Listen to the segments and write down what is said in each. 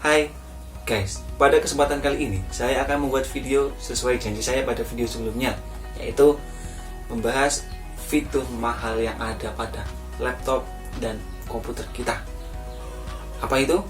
Hai guys, pada kesempatan kali ini saya akan membuat video sesuai janji saya pada video sebelumnya, yaitu membahas fitur mahal yang ada pada laptop dan komputer kita. Apa itu?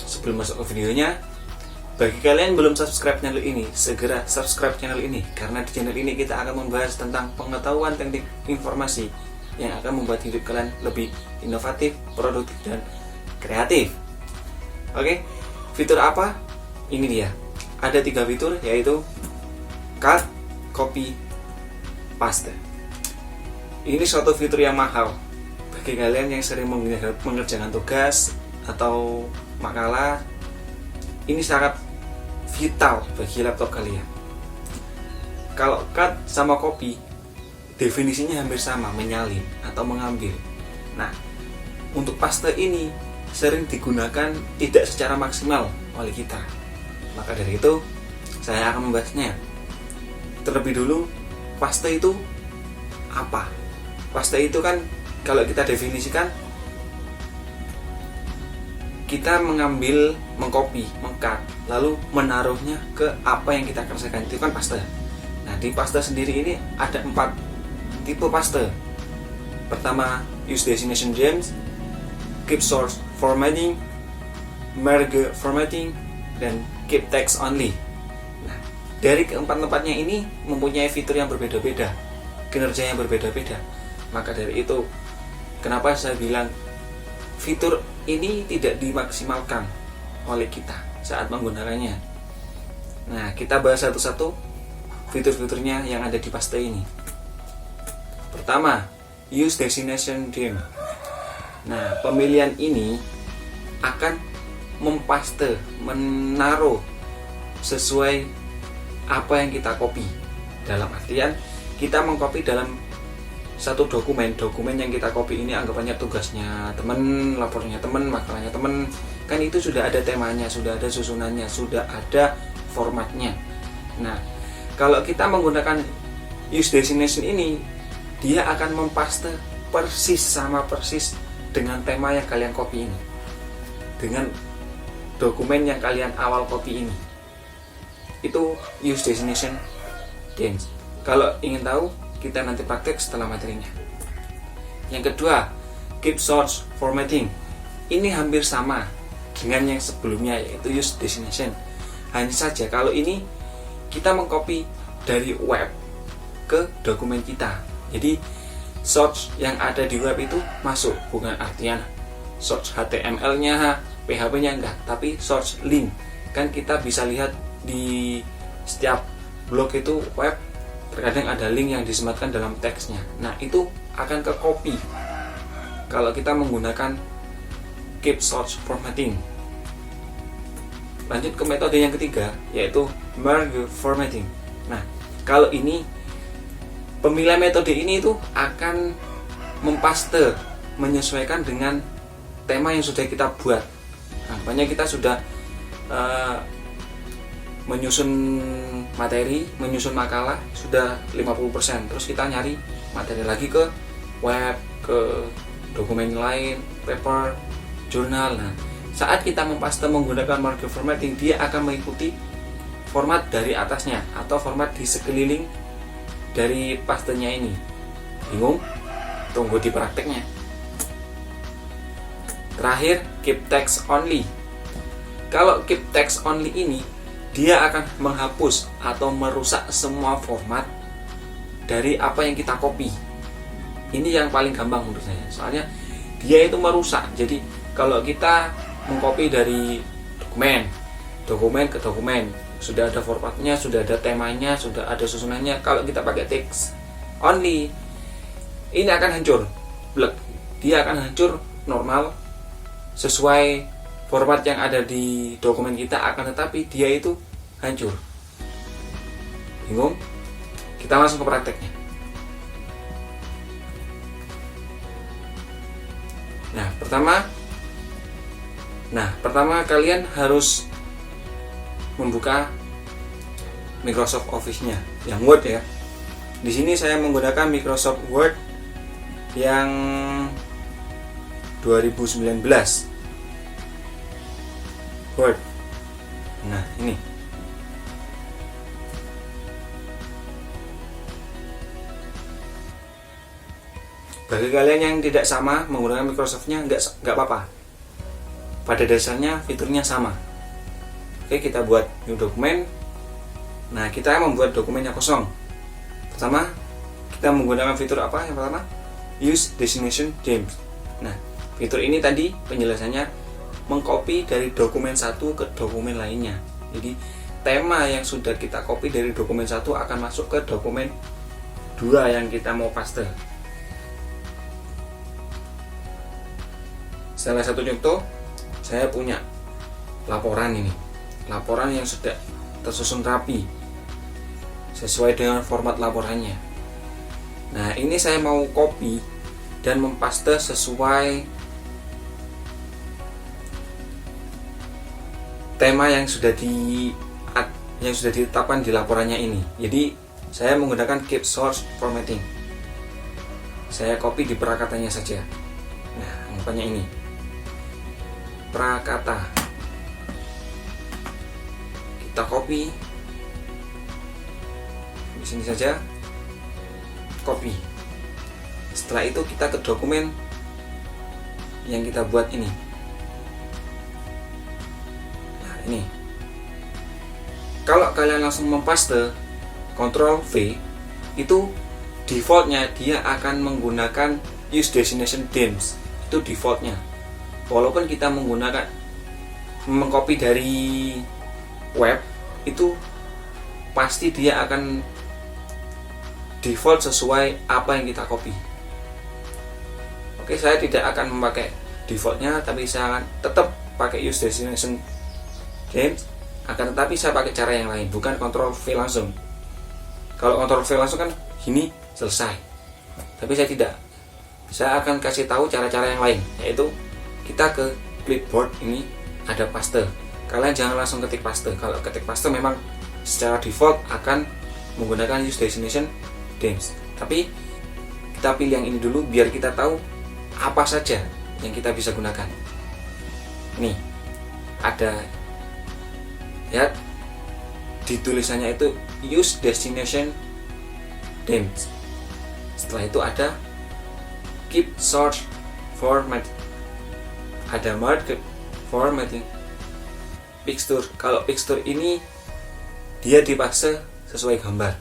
Sebelum masuk ke videonya, bagi kalian yang belum subscribe channel ini, segera subscribe channel ini, karena di channel ini kita akan membahas tentang pengetahuan teknik informasi yang akan membuat hidup kalian lebih inovatif, produktif, dan kreatif. Oke, fitur apa? Ini dia. Ada 3 fitur, yaitu cut, copy, paste. Ini suatu fitur yang mahal bagi kalian yang sering mengerjakan tugas atau makalah. Ini sangat vital bagi laptop kalian. Kalau cut sama copy, definisinya hampir sama, menyalin atau mengambil. Nah, untuk paste ini sering digunakan tidak secara maksimal oleh kita. Maka dari itu, saya akan membahasnya. Terlebih dulu, paste itu apa? Paste itu kan kalau kita definisikan, kita mengambil, mengcopy, meng-cut, lalu menaruhnya ke apa yang kita kerjakan. Itu kan paste. Nah, di paste sendiri ini ada 4 tipe paste. Pertama, use destination gems, keep source formatting, merge formatting, dan keep text only. Nah, dari keempat-empatnya ini mempunyai fitur yang berbeda-beda, kinerja yang berbeda-beda. Maka dari itu, kenapa saya bilang fitur ini tidak dimaksimalkan oleh kita saat menggunakannya. Nah, kita bahas satu-satu fitur-fiturnya yang ada di paste ini. Pertama, use destination gem. Nah, pemilihan ini akan mempaste, menaruh sesuai apa yang kita copy. Dalam artian, kita mengcopy dalam satu dokumen yang kita copy ini anggapannya tugasnya teman, laporannya teman, makalahnya teman. Kan itu sudah ada temanya, sudah ada susunannya, sudah ada formatnya. Nah, kalau kita menggunakan use destination ini, dia akan mempaste persis dengan tema yang kalian copy ini, dengan dokumen yang kalian awal copy ini. Itu use destination gems. Kalau ingin tahu, kita nanti praktek setelah materinya. Yang kedua, keep source formatting. Ini hampir sama dengan yang sebelumnya, yaitu use destination. Hanya saja kalau ini kita mengcopy dari web ke dokumen kita. Jadi source yang ada di web itu masuk, bukan artian source HTML-nya, PHP-nya enggak, tapi source link. Kan kita bisa lihat di setiap blog itu web, terkadang ada link yang disematkan dalam teksnya. Nah, itu akan ke copy kalau kita menggunakan keep source formatting. Lanjut ke metode yang ketiga, yaitu merge formatting. Nah, kalau ini pemilihan metode ini itu akan mempaste, menyesuaikan dengan tema yang sudah kita buat. Nah, banyak kita sudah menyusun materi, menyusun makalah sudah 50%. Terus kita nyari materi lagi ke web, ke dokumen lain, paper, jurnal. Nah, saat kita mempaste menggunakan merge formatting, dia akan mengikuti format dari atasnya atau format di sekeliling dari pastenya ini. Bingung? Tunggu di prakteknya. Terakhir, keep text only. Kalau keep text only ini, dia akan menghapus atau merusak semua format dari apa yang kita copy. Ini yang paling gampang menurut saya. Soalnya dia itu merusak. Jadi kalau kita mengcopy dari dokumen ke dokumen, sudah ada formatnya, sudah ada temanya, sudah ada susunannya. Kalau kita pakai text only, ini akan hancur, blek. Dia akan hancur normal sesuai format yang ada di dokumen kita, akan tetapi dia itu hancur. Bingung? Kita langsung ke prakteknya. Pertama kalian harus membuka Microsoft Office-nya, yang Word ya. Di sini saya menggunakan Microsoft Word yang 2019. clipboard. Nah, ini. Bagi kalian yang tidak sama menggunakan Microsoft-nya, nggak apa-apa. Pada dasarnya fiturnya sama. Oke, kita buat new dokumen. Nah, kita membuat dokumennya kosong. Pertama, kita menggunakan fitur apa? Yang pertama, use destination themes. Nah, fitur ini tadi penjelasannya mengcopy dari dokumen satu ke dokumen lainnya. Jadi, tema yang sudah kita copy dari dokumen satu akan masuk ke dokumen 2 yang kita mau paste. Salah satu contoh, saya punya laporan ini. Laporan yang sudah tersusun rapi sesuai dengan format laporannya. Nah, ini saya mau copy dan mempaste sesuai tema yang sudah ditetapkan di laporannya ini. Jadi, saya menggunakan keep source formatting. Saya copy di prakatanya saja. Nah, anggapannya ini. Prakata. Kita copy di sini saja, copy. Setelah itu kita ke dokumen yang kita buat ini. Nah, ini. Kalau kalian langsung mempaste, Ctrl V, itu defaultnya dia akan menggunakan use destination themes. Itu defaultnya. Walaupun kita mengcopy dari web, itu pasti dia akan default sesuai apa yang kita copy. Oke, saya tidak akan memakai defaultnya, tapi saya akan tetap pakai use destination themes. Akan tetapi saya pakai cara yang lain, bukan Ctrl V langsung. Kalau Ctrl V langsung kan gini selesai. Tapi saya tidak. Saya akan kasih tahu cara-cara yang lain, yaitu kita ke clipboard ini ada paste. Kalian jangan langsung ketik paste. Kalau ketik paste memang secara default akan menggunakan use destination themes. Tapi kita pilih yang ini dulu biar kita tahu apa saja yang kita bisa gunakan. Nih, ada, lihat di tulisannya itu use destination themes. Setelah itu ada keep source format. Ada markup formatting picture. Kalau picture ini dia dipaste sesuai gambar,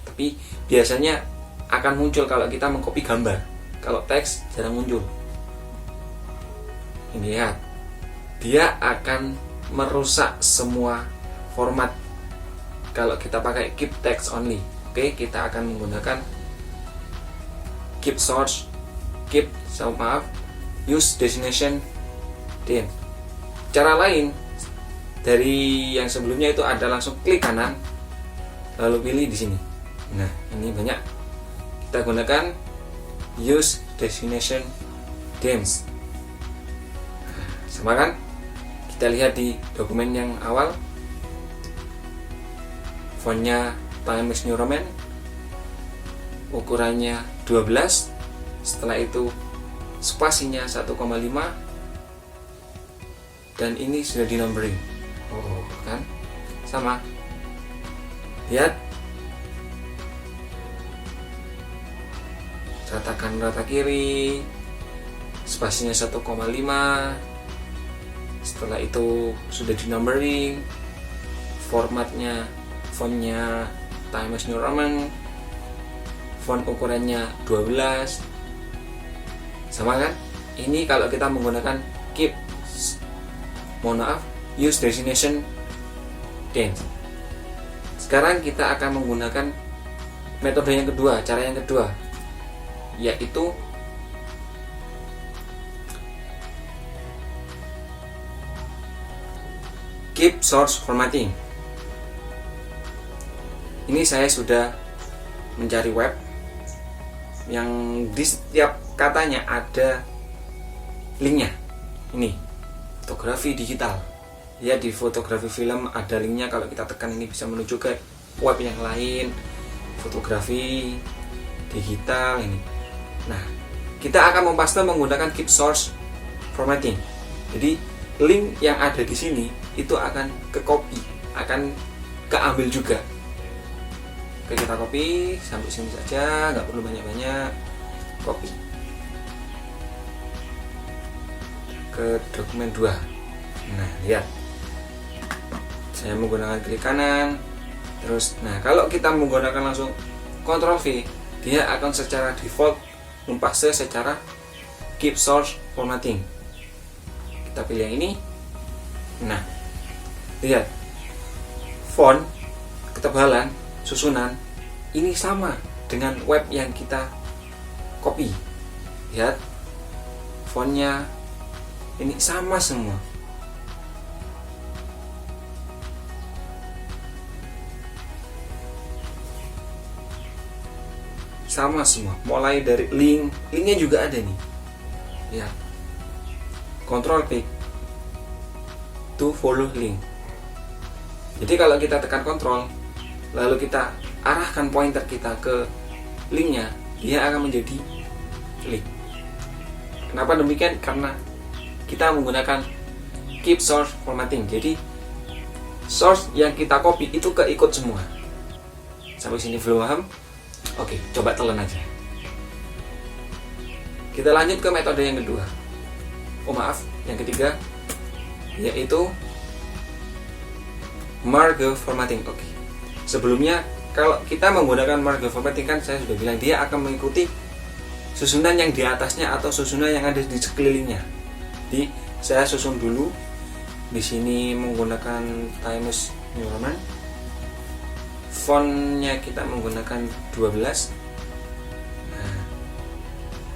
tapi biasanya akan muncul kalau kita mengcopy gambar. Kalau teks jarang muncul. Ini lihat, dia akan merusak semua format kalau kita pakai keep text only. Oke, kita akan menggunakan keep source, use destination theme. Cara lain dari yang sebelumnya itu ada langsung klik kanan lalu pilih di sini. Nah, ini banyak. Kita gunakan use destination themes. Sama kan? Kita lihat di dokumen yang awal. Fontnya Times New Roman. Ukurannya 12. Setelah itu spasinya 1,5. Dan ini sudah di numbering. Oh, kan? Sama. Lihat. Ratakan rata kiri. Spasinya 1,5. Setelah itu sudah di numbering. Formatnya, fontnya Times New Roman. Font ukurannya 12. Sama kan? Ini kalau kita menggunakan use destination themes. Sekarang kita akan menggunakan metode yang kedua, cara yang kedua, yaitu keep source formatting. Ini saya sudah mencari web yang di setiap katanya ada linknya. Ini fotografi digital. Ya, di fotografi film ada linknya. Kalau kita tekan ini bisa menuju ke web yang lain. Fotografi digital ini. Nah, kita akan mempaste menggunakan keep source formatting. Jadi link yang ada di sini itu akan ke copy, akan keambil juga. Oke, kita copy sampai sini saja, nggak perlu banyak-banyak. Copy ke dokumen 2. Nah, lihat, saya menggunakan klik kanan. Terus, nah kalau kita menggunakan langsung Ctrl V, dia akan secara default mempaste secara keep source formatting. Kita pilih yang ini. Nah, lihat, font, ketebalan, susunan ini sama dengan web yang kita copy. Lihat, fontnya ini sama semua. Sama semua, mulai dari linknya juga ada nih. Lihat, Ctrl klik to follow link. Jadi kalau kita tekan Ctrl, lalu kita arahkan pointer kita ke linknya, dia akan menjadi link. Kenapa demikian? Karena kita menggunakan keep source formatting. Jadi source yang kita copy itu keikut semua. Sampai sini belum paham? Oke, coba telan aja. Kita lanjut ke metode yang kedua. Yang ketiga, yaitu marge formatting. Oke. Sebelumnya kalau kita menggunakan marge formatting kan saya sudah bilang dia akan mengikuti susunan yang di atasnya atau susunan yang ada di sekelilingnya. Jadi saya susun dulu di sini menggunakan Times New Roman. Fontnya kita menggunakan 12. Nah,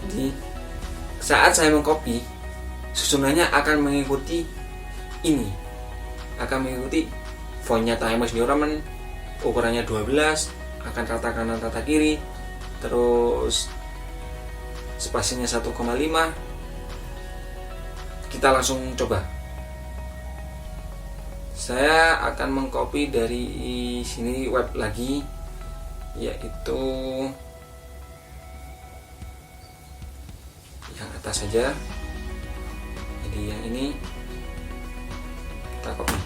jadi saat saya mengcopy, susunannya akan mengikuti ini, akan mengikuti fontnya Times New Roman, ukurannya 12, akan rata kanan rata kiri, terus spasinya 1,5. Kita langsung coba. Saya akan mengcopy dari sini web lagi, yaitu yang atas saja. Jadi yang ini kita copy.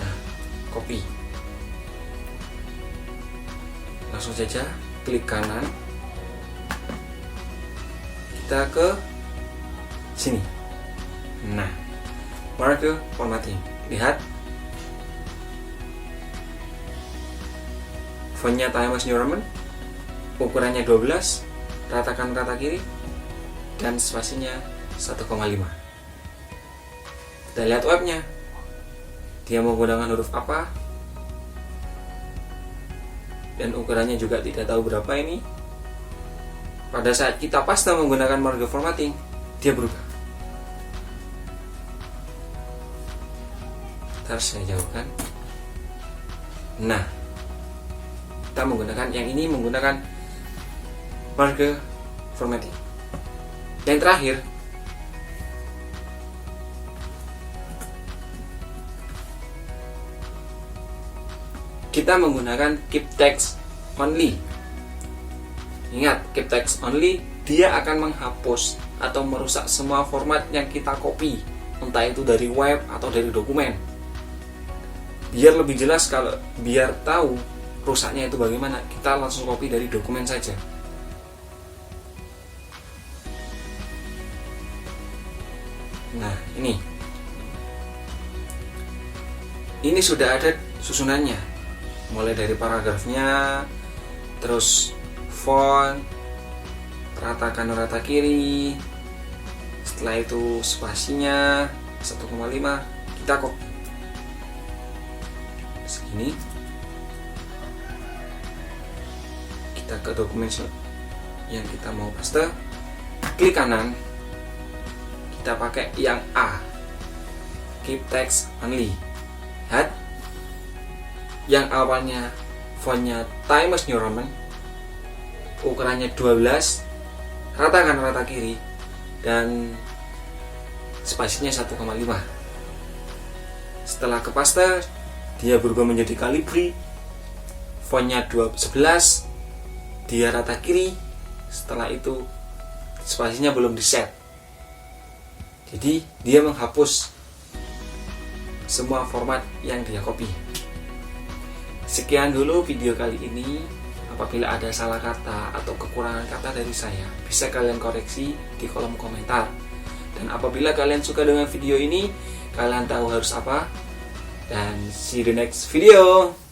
Nah, copy. Langsung saja klik kanan. Kita ke sini. Nah, marge formatting. Lihat, fontnya Times New Roman, ukurannya 12, rata kanan rata kiri, dan spasinya 1,5. Kita lihat webnya, dia menggunakan huruf apa, dan ukurannya juga tidak tahu berapa ini. Pada saat kita paste menggunakan marge formatting, dia berubah. Harus saya jauhkan. Nah, kita menggunakan yang ini, menggunakan marge formatting. Yang terakhir, kita menggunakan keep text only. Ingat, keep text only, dia akan menghapus atau merusak semua format yang kita copy, entah itu dari web atau dari dokumen. Biar lebih jelas, kalau biar tahu rusaknya itu bagaimana, kita langsung copy dari dokumen saja. Nah, ini sudah ada susunannya, mulai dari paragrafnya, terus font, rata kanan rata kiri, setelah itu spasinya 1,5, kita copy segini. Kita ke dokumen yang kita mau paste, klik kanan, kita pakai yang A, keep text only. Lihat, yang awalnya fontnya Times New Roman, ukurannya 12, rata kanan rata kiri, dan spasinya 1,5. Setelah ke paste, dia berubah menjadi Calibri, fontnya 11, dia rata kiri. Setelah itu spasinya belum di set, Jadi dia menghapus semua format yang dia copy. Sekian dulu video kali ini. Apabila ada salah kata atau kekurangan kata dari saya, bisa kalian koreksi di kolom komentar. Dan apabila kalian suka dengan video ini, kalian tahu harus apa. Dan see you the next video.